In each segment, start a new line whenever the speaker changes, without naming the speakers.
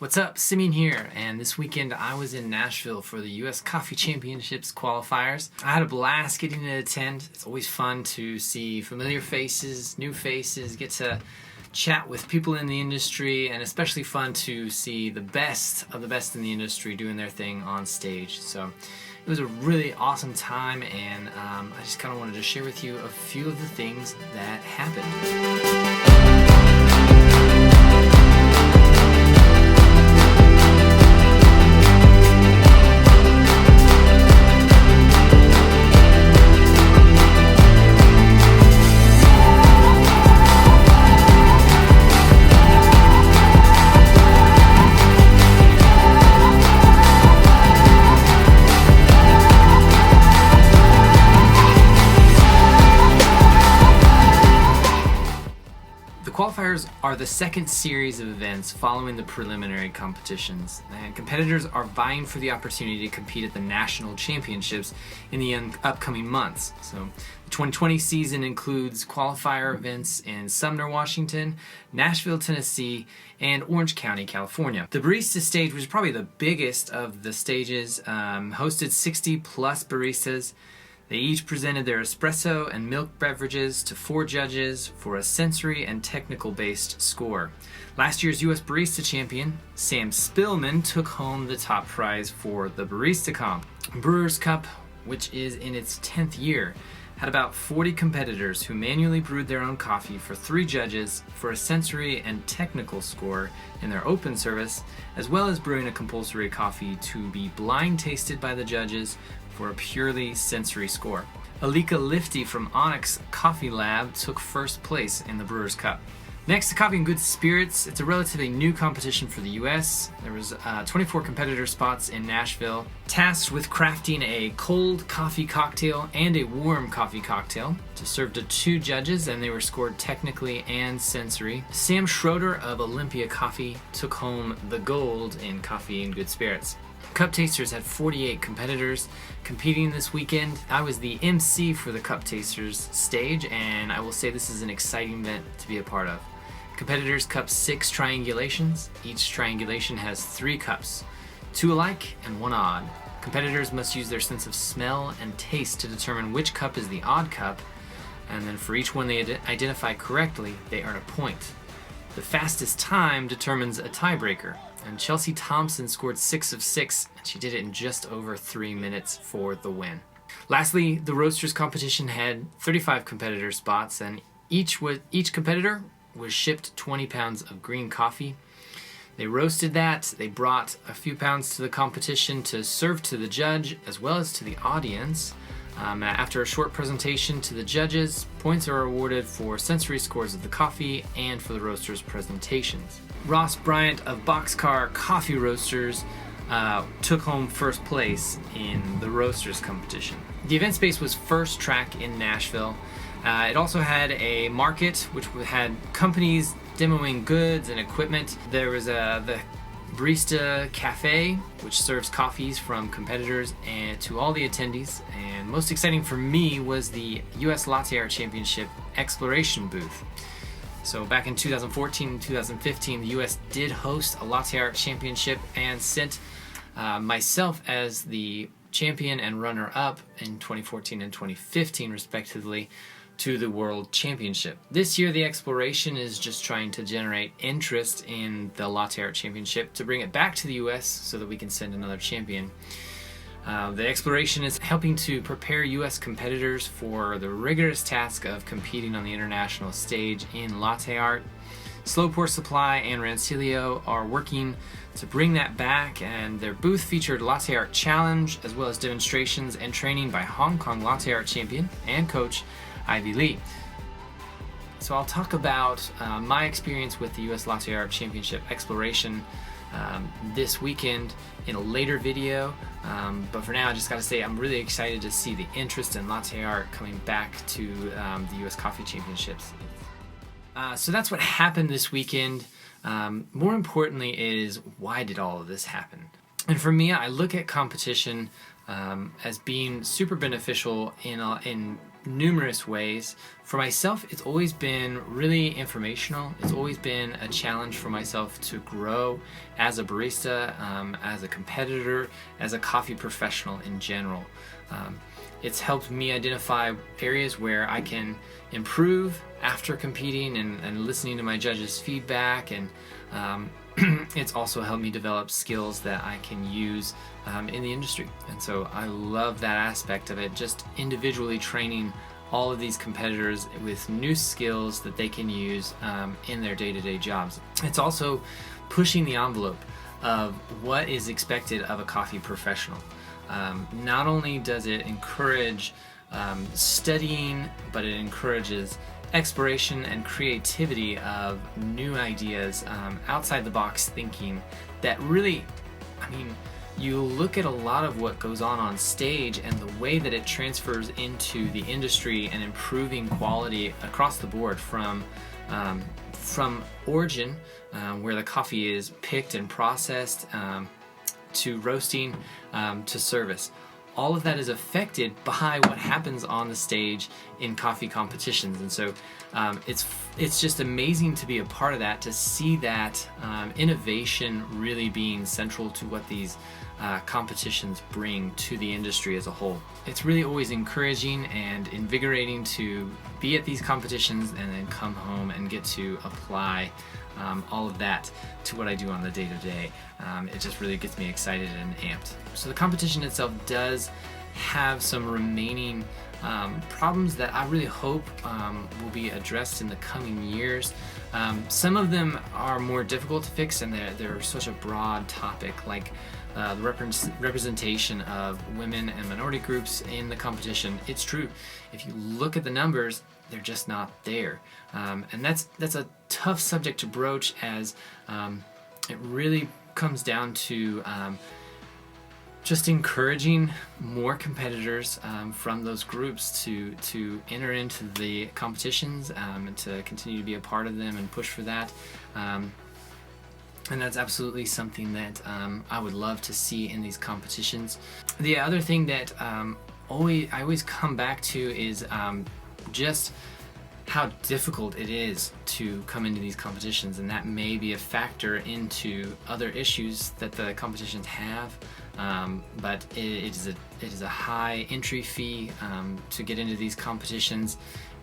What's up? Simeon here, and this weekend I was in Nashville for the US Coffee Championships qualifiers. I had a blast getting to attend. It's always fun to see familiar faces, new faces, get to chat with people in the industry, and especially fun to see the best of the best in the industry doing their thing on stage. So it was a really awesome time, and I just kind of wanted to share with you a few of the things that happened. Qualifiers are the second series of events following the preliminary competitions, and competitors are vying for the opportunity to compete at the national championships in the upcoming months. So the 2020 season includes qualifier events in Sumner, Washington, Nashville, Tennessee, and Orange County, California. The barista stage was probably the biggest of the stages, hosted 60 plus baristas. They each presented their espresso and milk beverages to 4 judges for a sensory and technical-based score. Last year's U.S. Barista champion, Sam Spillman, took home the top prize for the Barista Comp. Brewers Cup, which is in its 10th year, had about 40 competitors who manually brewed their own coffee for 3 judges for a sensory and technical score in their open service, as well as brewing a compulsory coffee to be blind tasted by the judges for a purely sensory score. Alika Lifty from Onyx Coffee Lab took first place in the Brewers Cup. Next to Coffee and Good Spirits, it's a relatively new competition for the US. There was 24 competitor spots in Nashville, tasked with crafting a cold coffee cocktail and a warm coffee cocktail to serve to 2 judges, and they were scored technically and sensory. Sam Schroeder of Olympia Coffee took home the gold in Coffee and Good Spirits. Cup Tasters had 48 competitors competing this weekend. I was the MC for the Cup Tasters stage, and I will say this is an exciting event to be a part of. Competitors cup 6 triangulations. Each triangulation has 3 cups, 2 alike and 1 odd. Competitors must use their sense of smell and taste to determine which cup is the odd cup, and then for each one they identify correctly, they earn a point. The fastest time determines a tiebreaker, and Chelsea Thompson scored 6 of 6, and she did it in just over 3 minutes for the win. Lastly, the Roasters competition had 35 competitor spots, and each competitor was shipped 20 pounds of green coffee. They roasted that. They brought a few pounds to the competition to serve to the judge as well as to the audience. After a short presentation to the judges, points are awarded for sensory scores of the coffee and for the roasters' presentations. Ross Bryant of Boxcar Coffee Roasters took home first place in the roasters competition. The event space was First Track in Nashville. It also had a market which had companies demoing goods and equipment. There was the Barista Cafe, which serves coffees from competitors and to all the attendees. And most exciting for me was the US Latte Art Championship Exploration booth. So back in 2014 and 2015, the US did host a Latte Art Championship and sent myself as the champion and runner-up in 2014 and 2015 respectively to the World Championship. This year the exploration is just trying to generate interest in the Latte Art Championship to bring it back to the US so that we can send another champion. The exploration is helping to prepare US competitors for the rigorous task of competing on the international stage in latte art. Slow Pour Supply and Rancilio are working to bring that back, and their booth featured Latte Art Challenge as well as demonstrations and training by Hong Kong Latte Art champion and coach Ivy Lee. So I'll talk about my experience with the US Latte Art Championship Exploration this weekend in a later video, but for now I just gotta say I'm really excited to see the interest in latte art coming back to the US Coffee Championships. So that's what happened this weekend. More importantly is, why did all of this happen? And for me, I look at competition as being super beneficial in numerous ways. For myself, it's always been really informational. It's always been a challenge for myself to grow as a barista, as a competitor, as a coffee professional in general. It's helped me identify areas where I can improve after competing and listening to my judges' feedback, and it's also helped me develop skills that I can use in the industry. And so I love that aspect of it, just individually training all of these competitors with new skills that they can use in their day-to-day jobs. It's also pushing the envelope of what is expected of a coffee professional. Not only does it encourage studying, but it encourages exploration and creativity of new ideas, outside the box thinking that really, you look at a lot of what goes on stage and the way that it transfers into the industry and improving quality across the board from origin, where the coffee is picked and processed, to roasting, to service. All of that is affected by what happens on the stage in coffee competitions. And so it's just amazing to be a part of that, to see that innovation really being central to what these competitions bring to the industry as a whole. It's really always encouraging and invigorating to be at these competitions and then come home and get to apply all of that to what I do on the day-to-day. It just really gets me excited and amped. So the competition itself does have some remaining problems that I really hope will be addressed in the coming years. Some of them are more difficult to fix, and they're such a broad topic, like the representation of women and minority groups in the competition. It's true. If you look at the numbers, they're just not there. And that's a tough subject to broach, as it really comes down to just encouraging more competitors from those groups to enter into the competitions, and to continue to be a part of them and push for that. And that's absolutely something that I would love to see in these competitions. The other thing that I always come back to is just how difficult it is to come into these competitions, and that may be a factor into other issues that the competitions have. But it is a high entry fee to get into these competitions.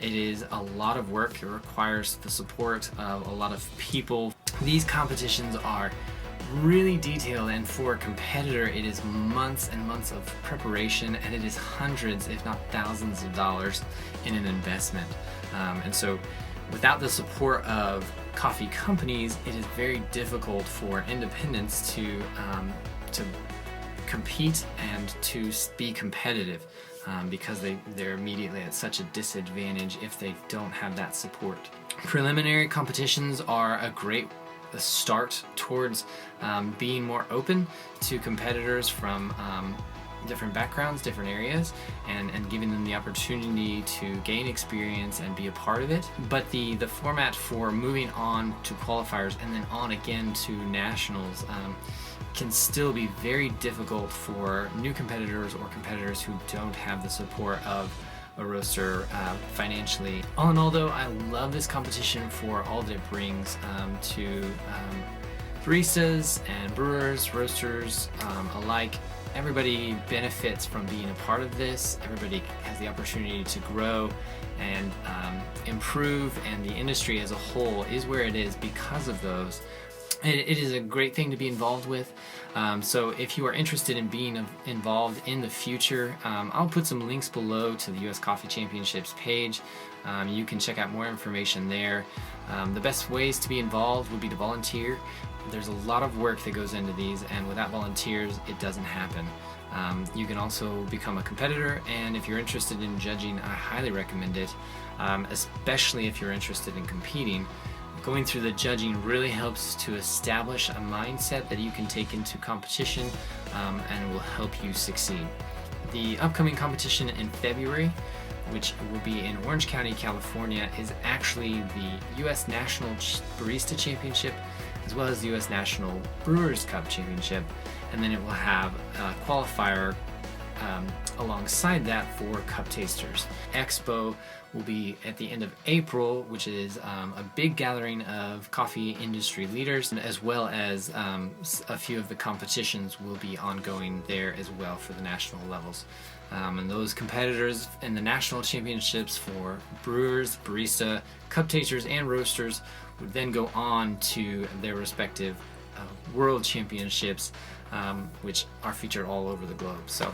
It is a lot of work. It requires the support of a lot of people. These competitions are really detailed, and for a competitor it is months and months of preparation, and it is hundreds if not thousands of dollars in an investment. And so without the support of coffee companies, it is very difficult for independents to compete and to be competitive, because they're immediately at such a disadvantage if they don't have that support. Preliminary competitions are a great start towards being more open to competitors from different backgrounds, different areas, and giving them the opportunity to gain experience and be a part of it. But the format for moving on to qualifiers and then on again to nationals can still be very difficult for new competitors or competitors who don't have the support of a roaster financially. All in all, though, I love this competition for all that it brings to baristas and brewers, roasters alike. Everybody benefits from being a part of this. Everybody has the opportunity to grow and improve, and the industry as a whole is where it is because of those. It is a great thing to be involved with. So if you are interested in being involved in the future, I'll put some links below to the US Coffee Championships page. You can check out more information there. The best ways to be involved would be to volunteer. There's a lot of work that goes into these, and without volunteers, it doesn't happen. You can also become a competitor, and if you're interested in judging, I highly recommend it, especially if you're interested in competing. Going through the judging really helps to establish a mindset that you can take into competition, and will help you succeed. The upcoming competition in February, which will be in Orange County, California, is actually the US National Barista Championship, as well as the US National Brewers Cup Championship, and then it will have a qualifier alongside that for cup tasters. Expo will be at the end of April, which is a big gathering of coffee industry leaders, as well as a few of the competitions will be ongoing there as well for the national levels. And those competitors in the national championships for brewers, barista, cup tasters, and roasters would then go on to their respective world championships, which are featured all over the globe. So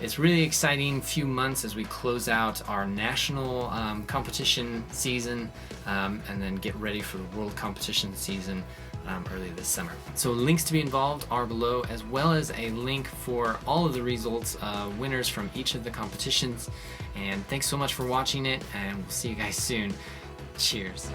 it's really exciting few months as we close out our national competition season and then get ready for the world competition season early this summer. So links to be involved are below, as well as a link for all of the results, winners from each of the competitions. And thanks so much for watching it, and we'll see you guys soon. Cheers.